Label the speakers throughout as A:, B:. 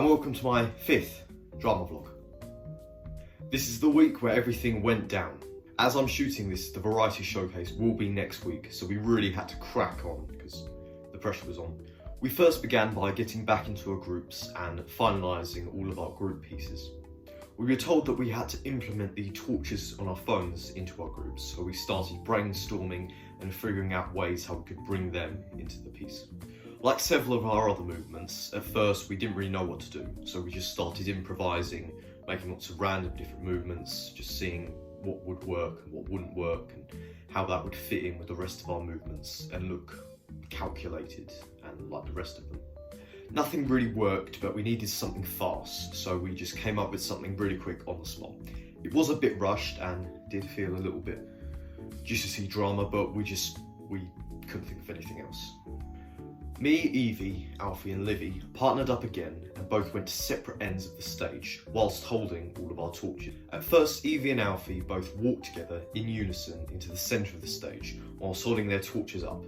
A: and welcome to my 5th drama vlog. This is the week where everything went down. As I'm shooting this, the variety showcase will be next week, so we really had to crack on because the pressure was on. We first began by getting back into our groups and finalising all of our group pieces. We were told that we had to implement the torches on our phones into our groups, so we started brainstorming and figuring out ways how we could bring them into the piece. Like several of our other movements, at first we didn't really know what to do, so we just started improvising, making lots of random different movements, just seeing what would work and what wouldn't work and how that would fit in with the rest of our movements and look calculated and like the rest of them. Nothing really worked, but we needed something fast, so we just came up with something really quick on the spot. It was a bit rushed and did feel a little bit juicy drama, but we couldn't think of anything else. Me, Evie, Alfie and Livy partnered up again and both went to separate ends of the stage whilst holding all of our torches. At first, Evie and Alfie both walked together in unison into the centre of the stage whilst holding their torches up.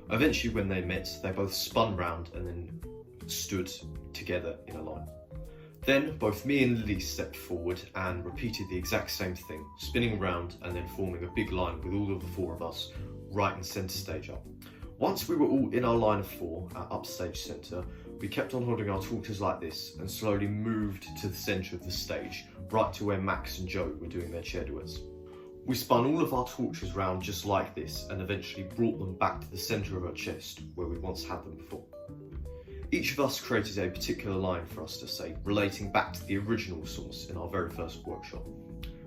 A: Eventually when they met, they both spun round and then stood together in a line. Then both me and Lily stepped forward and repeated the exact same thing, spinning around and then forming a big line with all of the 4 of us right in centre stage up. Once we were all in our line of 4 at upstage centre, we kept on holding our torches like this and slowly moved to the centre of the stage, right to where Max and Joe were doing their chair duets. We spun all of our torches round just like this and eventually brought them back to the centre of our chest where we once had them before. Each of us created a particular line for us to say, relating back to the original source in our very first workshop.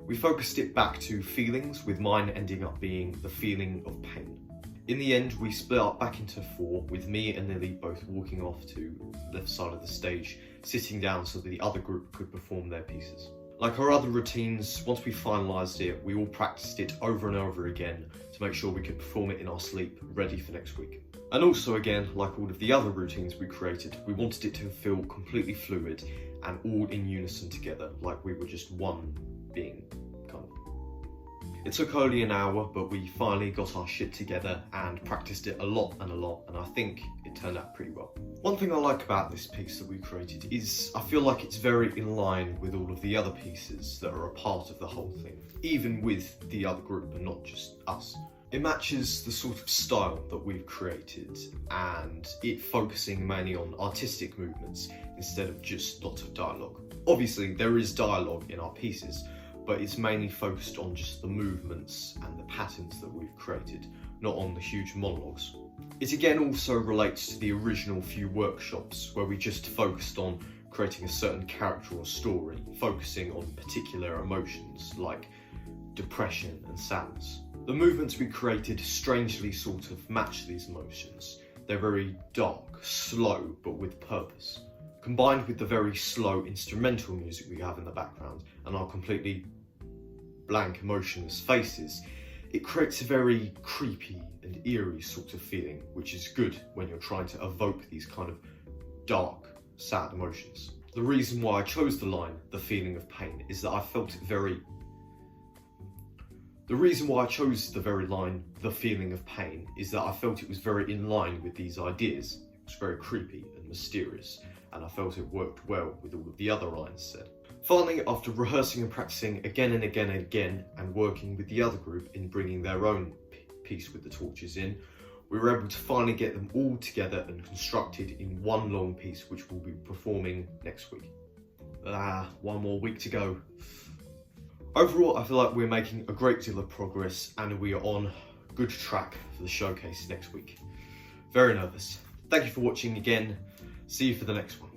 A: We focused it back to feelings, with mine ending up being the feeling of pain. In the end, we split up back into 4, with me and Lily both walking off to the left side of the stage, sitting down so that the other group could perform their pieces. Like our other routines, once we finalised it, we all practiced it over and over again to make sure we could perform it in our sleep, ready for next week. And also again, like all of the other routines we created, we wanted it to feel completely fluid and all in unison together, like we were just one being, kind of. It took only an hour, but we finally got our shit together and practiced it a lot, and I think it turned out pretty well. One thing I like about this piece that we created is I feel like it's very in line with all of the other pieces that are a part of the whole thing, even with the other group and not just us. It matches the sort of style that we've created and it focusing mainly on artistic movements instead of just lots of dialogue. Obviously there is dialogue in our pieces, but it's mainly focused on just the movements and the patterns that we've created, not on the huge monologues. It again also relates to the original few workshops where we just focused on creating a certain character or story, focusing on particular emotions like depression and sadness. The movements we created strangely sort of match these emotions. They're very dark, slow, but with purpose. Combined with the very slow instrumental music we have in the background and our completely blank, emotionless faces, it creates a very creepy and eerie sort of feeling, which is good when you're trying to evoke these kind of dark, sad emotions. The reason why I chose the line, the feeling of pain, is that I felt it very... The reason why I chose the very line, the feeling of pain, is that I felt it was very in line with these ideas. It was very creepy and mysterious, and I felt it worked well with all of the other lines said. Finally, after rehearsing and practicing again and again and again, and working with the other group in bringing their own piece with the torches in, we were able to finally get them all together and constructed in one long piece, which we'll be performing next week. One more week to go. Overall, I feel like we're making a great deal of progress and we are on good track for the showcase next week. Very nervous. Thank you for watching again. See you for the next one.